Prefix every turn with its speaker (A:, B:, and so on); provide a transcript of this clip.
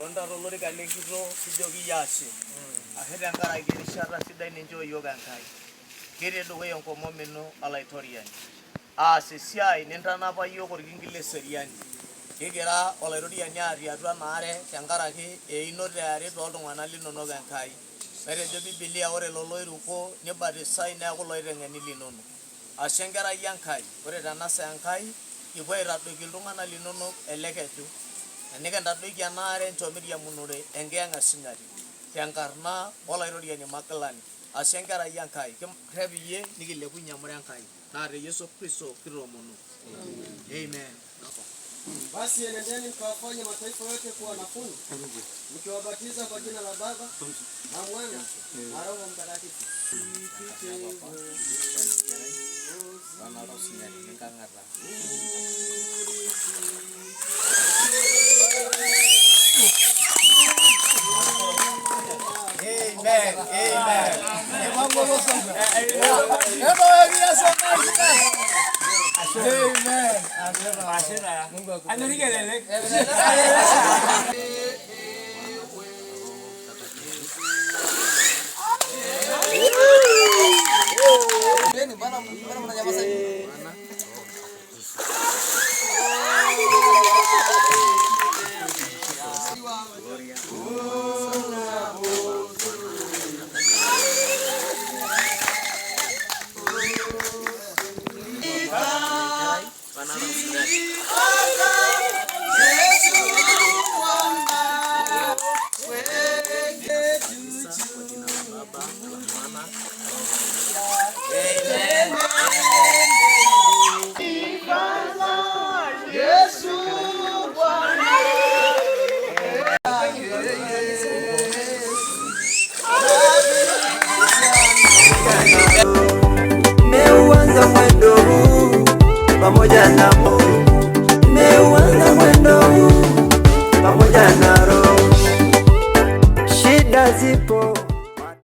A: Onda rolori kalengito kijoki yase. Ahera ngara girishara sidai ninjo yoga nkai. Kire duwe onkomo meno alaitoriani. Sisiai nintanapa yiok orkingile seriani. Kigira olaitoriani atii atua naare tenkaraki einote are tooltung'anak linonok enkai. Metejo Biblia ore loloiruko nibatisai neeku loiteng'eni linono. Ashe enkerai enkai, ore tenasa enkai kipuo aitadoiki iltung'anak linonok ele keju. Enikintadoiki enaare enchomiriamunore enkiyang'asinyati tenkarna olaitoriani Magilani. Ashe enkerai enkai, kirrep iyie nikilepunye emure enkai. Naa te Yesu Kristo kitoomono. Amen.
B: Basi enendeni mkawafanye mataifa yote kuwa wanafunzi, mkiwabatiza kwa jina la Baba na Mwana na Roho Mtakatifu.
A: Amen.
C: Pamoja na